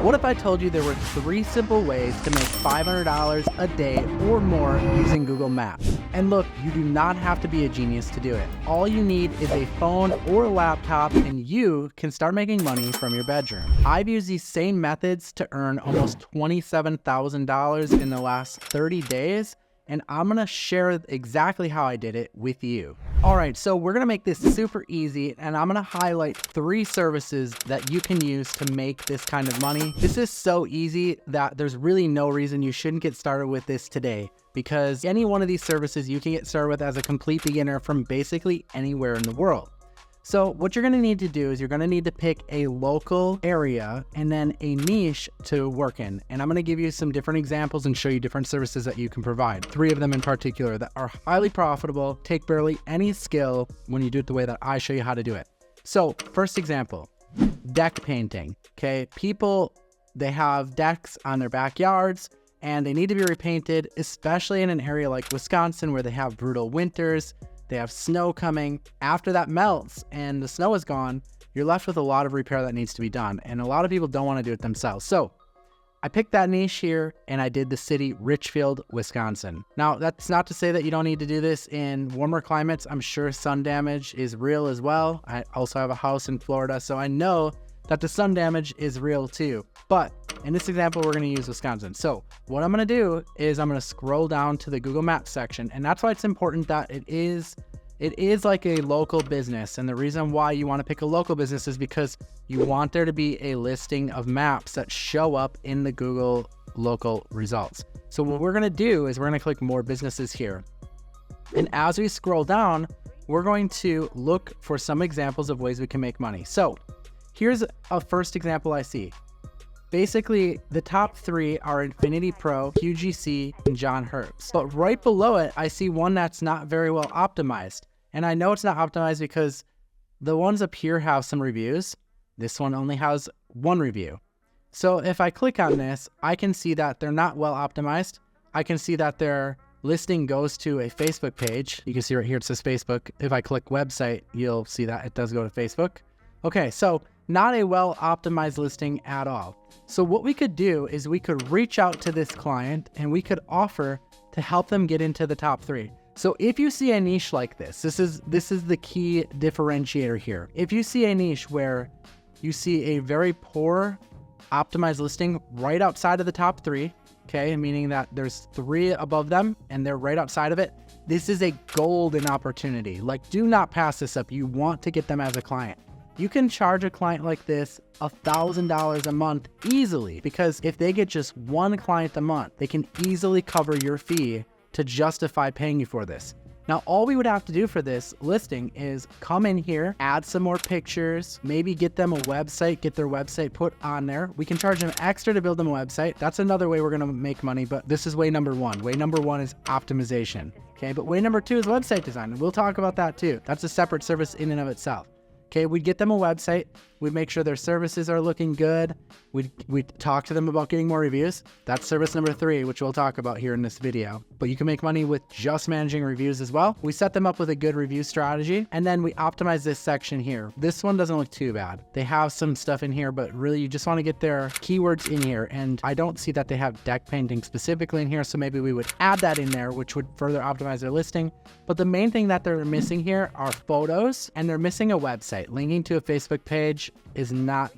What if I told you there were 3 simple ways to make $500 a day or more using Google Maps? And look, you do not have to be a genius to do it. All you need is a phone or a laptop and you can start making money from your bedroom. I've used these same methods to earn almost $27,000 in the last 30 days, and I'm gonna share exactly how I did it with you. All right, so we're gonna make this super easy, and I'm gonna highlight 3 services that you can use to make this kind of money. This is so easy that there's really no reason you shouldn't get started with this today, because any one of these services you can get started with as a complete beginner from basically anywhere in the world. So what you're gonna need to do is you're gonna need to pick a local area and then a niche to work in. And I'm gonna give you some different examples and show you different services that you can provide. 3 of them in particular that are highly profitable, take barely any skill when you do it the way that I show you how to do it. So first example, deck painting, okay? People, they have decks on their backyards and they need to be repainted, especially in an area like Wisconsin where they have brutal winters. They have snow coming. After that melts and the snow is gone, you're left with a lot of repair that needs to be done. And a lot of people don't want to do it themselves. So I picked that niche here and I did the city Richfield, Wisconsin. Now, that's not to say that you don't need to do this in warmer climates. I'm sure sun damage is real as well. I also have a house in Florida, so I know that the sun damage is real too. But in this example, we're gonna use Wisconsin. So what I'm gonna do is I'm gonna scroll down to the Google Maps section, and that's why it's important that it is like a local business. And the reason why you wanna pick a local business is because you want there to be a listing of maps that show up in the Google local results. So what we're gonna do is we're gonna click more businesses here. And as we scroll down, we're going to look for some examples of ways we can make money. So here's a first example I see. Basically, the top 3 are Infinity Pro, QGC, and John Herbst. But right below it, I see one that's not very well optimized. And I know it's not optimized because the ones up here have some reviews. This one only has 1 review. So if I click on this, I can see that they're not well optimized. I can see that their listing goes to a Facebook page. You can see right here, it says Facebook. If I click website, you'll see that it does go to Facebook. Okay, so not a well-optimized listing at all. So what we could do is we could reach out to this client and we could offer to help them get into the top 3. So if you see a niche like this, this is the key differentiator here. If you see a niche where you see a very poor optimized listing right outside of the top 3, okay, meaning that there's 3 above them and they're right outside of it, this is a golden opportunity. Like, do not pass this up. You want to get them as a client. You can charge a client like this $1,000 a month easily, because if they get just 1 client a month, they can easily cover your fee to justify paying you for this. Now, all we would have to do for this listing is come in here, add some more pictures, maybe get them a website, get their website put on there. We can charge them extra to build them a website. That's another way we're gonna make money, but this is way number 1. Way number 1 is optimization, okay? But way number 2 is website design, and we'll talk about that too. That's a separate service in and of itself. Okay, we'd get them a website, we'd make sure their services are looking good, we'd talk to them about getting more reviews. That's service number 3, which we'll talk about here in this video. But you can make money with just managing reviews as well. We set them up with a good review strategy, and then we optimize this section here. This one doesn't look too bad. They have some stuff in here, but really you just want to get their keywords in here, and I don't see that they have deck painting specifically in here, so maybe we would add that in there, which would further optimize their listing. But the main thing that they're missing here are photos, and they're missing a website. Linking to a Facebook page is not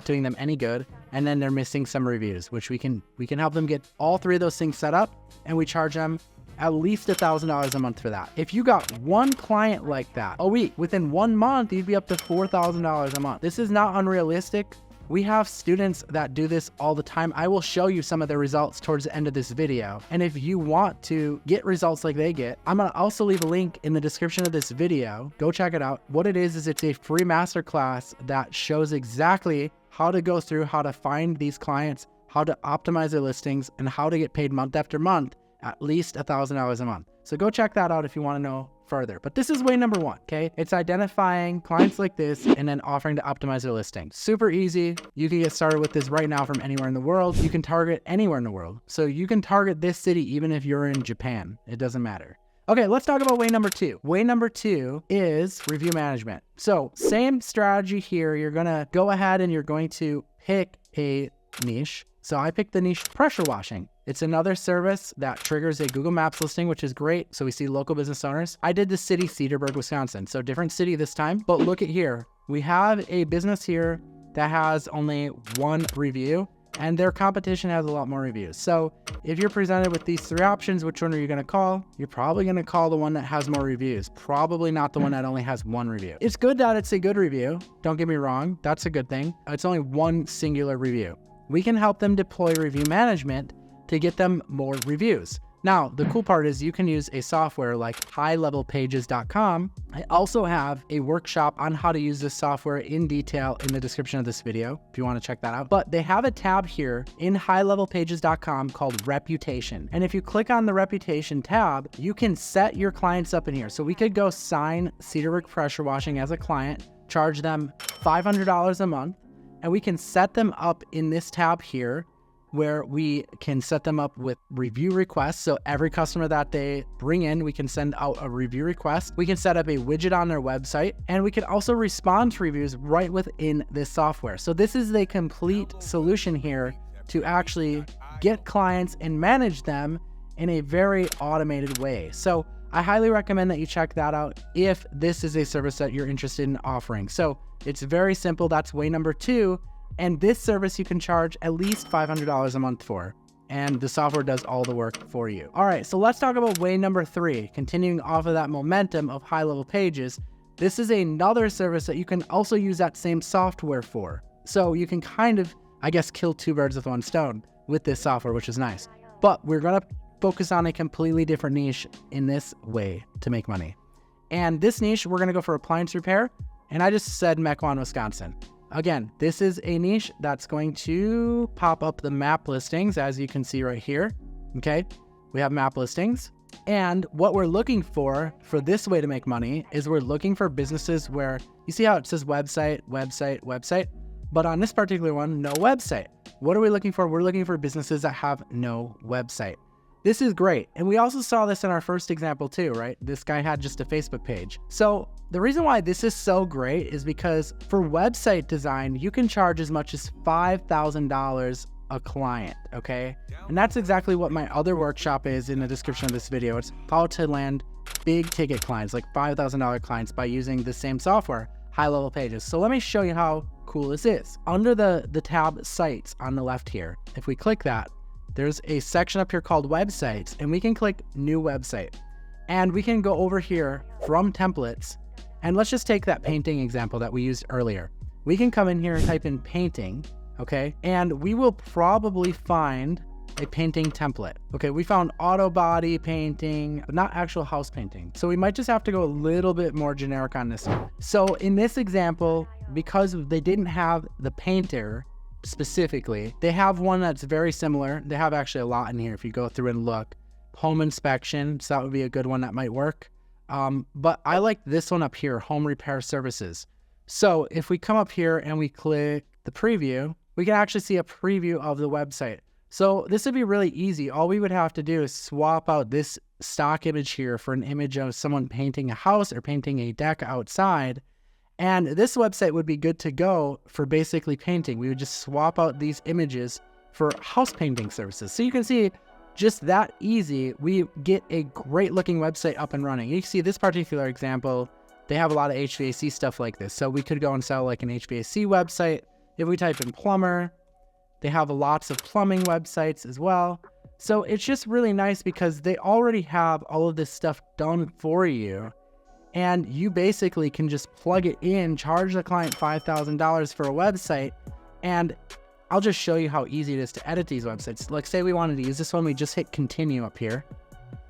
doing them any good. And then they're missing some reviews, which we can help them get all 3 of those things set up, and we charge them at least $1,000 a month for that. If you got 1 client like that a week, within 1 month, you'd be up to $4,000 a month. This is not unrealistic. We have students that do this all the time. I will show you some of their results towards the end of this video. And if you want to get results like they get, I'm gonna also leave a link in the description of this video. Go check it out. What it is it's a free masterclass that shows exactly how to go through, how to find these clients, how to optimize their listings, and how to get paid month after month, at least $1,000 a month. So go check that out if you wanna know further. But this is way number 1, okay? It's identifying clients like this and then offering to optimize their listing. Super easy. You can get started with this right now from anywhere in the world. You can target anywhere in the world. So you can target this city even if you're in Japan. It doesn't matter. Okay, let's talk about way number 2. Way number 2 is review management. So same strategy here. You're gonna go ahead and you're going to pick a niche. So I picked the niche pressure washing. It's another service that triggers a Google Maps listing, which is great. So we see local business owners. I did the city, Cedarburg, Wisconsin. So different city this time, but look at here. We have a business here that has only 1 review, and their competition has a lot more reviews. So if you're presented with these 3 options, which one are you gonna call? You're probably gonna call the one that has more reviews, probably not the one that only has 1 review. It's good that it's a good review. Don't get me wrong, that's a good thing. It's only 1 singular review. We can help them deploy review management to get them more reviews. Now, the cool part is you can use a software like highlevelpages.com. I also have a workshop on how to use this software in detail in the description of this video, if you want to check that out. But they have a tab here in highlevelpages.com called Reputation. And if you click on the Reputation tab, you can set your clients up in here. So we could go sign Cedarburg Pressure Washing as a client, charge them $500 a month, and we can set them up in this tab here where we can set them up with review requests. So every customer that they bring in, we can send out a review request. We can set up a widget on their website, and we can also respond to reviews right within this software. So this is the complete solution here to actually get clients and manage them in a very automated way. So I highly recommend that you check that out if this is a service that you're interested in offering. So it's very simple. That's way number 2. And this service you can charge at least $500 a month for. And the software does all the work for you. All right, so let's talk about way number 3. Continuing off of that momentum of high level pages, this is another service that you can also use that same software for. So you can kind of, I guess, kill 2 birds with 1 stone with this software, which is nice. But we're gonna focus on a completely different niche in this way to make money. And this niche, we're gonna go for appliance repair. And I just said Mequon, Wisconsin. Again, this is a niche that's going to pop up the map listings, as you can see right here. Okay, we have map listings. And what we're looking for this way to make money is we're looking for businesses where you see how it says website, website, website, but on this particular one, no website. What are we looking for? We're looking for businesses that have no website. This is great. And we also saw this in our first example too, right? This guy had just a Facebook page. So the reason why this is so great is because for website design, you can charge as much as $5,000 a client, okay? And that's exactly what my other workshop is in the description of this video. It's how to land big ticket clients, like $5,000 clients by using the same software, High Level Pages. So let me show you how cool this is. Under the tab Sites on the left here, if we click that, there's a section up here called Websites, and we can click New Website. And we can go over here from Templates, and let's just take that painting example that we used earlier. We can come in here and type in painting, okay? And we will probably find a painting template. Okay, we found auto body painting, but not actual house painting. So we might just have to go a little bit more generic on this one. So in this example, because they didn't have the painter, specifically, they have one that's very similar. They have actually a lot in here if you go through and look. Home inspection, so that would be a good one that might work. But I like this one up here, home repair services. So if we come up here and we click the preview, we can actually see a preview of the website. So this would be really easy. All we would have to do is swap out this stock image here for an image of someone painting a house or painting a deck outside. And this website would be good to go for basically painting. We would just swap out these images for house painting services. So you can see just that easy, we get a great looking website up and running. You can see this particular example, they have a lot of HVAC stuff like this. So we could go and sell like an HVAC website. If we type in plumber, they have lots of plumbing websites as well. So it's just really nice because they already have all of this stuff done for you. And you basically can just plug it in, charge the client $5,000 for a website, and I'll just show you how easy it is to edit these websites. Like say we wanted to use this one, we just hit continue up here.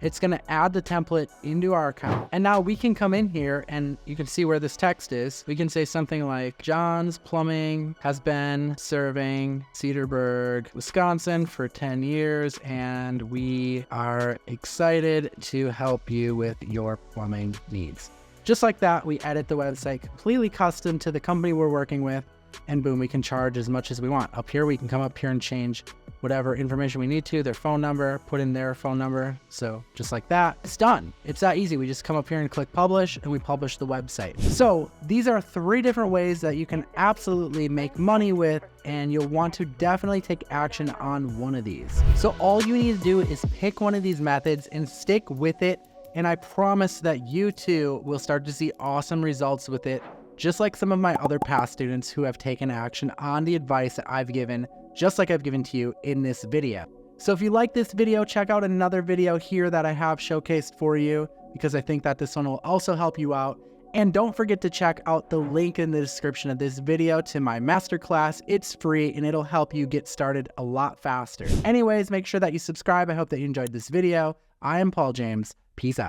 It's gonna add the template into our account. And now we can come in here and you can see where this text is. We can say something like, John's Plumbing has been serving Cedarburg, Wisconsin for 10 years, and we are excited to help you with your plumbing needs. Just like that, we edit the website completely custom to the company we're working with, and boom, we can charge as much as we want. Up here, we can come up here and change whatever information we need to, their phone number, put in their phone number. So just like that, it's done. It's that easy. We just come up here and click publish and we publish the website. So these are 3 different ways that you can absolutely make money with, and you'll want to definitely take action on one of these. So all you need to do is pick one of these methods and stick with it. And I promise that you too will start to see awesome results with it, just like some of my other past students who have taken action on the advice that I've given, just like I've given to you in this video. So if you like this video, check out another video here that I have showcased for you, because I think that this one will also help you out. And don't forget to check out the link in the description of this video to my masterclass. It's free and it'll help you get started a lot faster. Anyways, make sure that you subscribe. I hope that you enjoyed this video. I am Paul James. Peace out.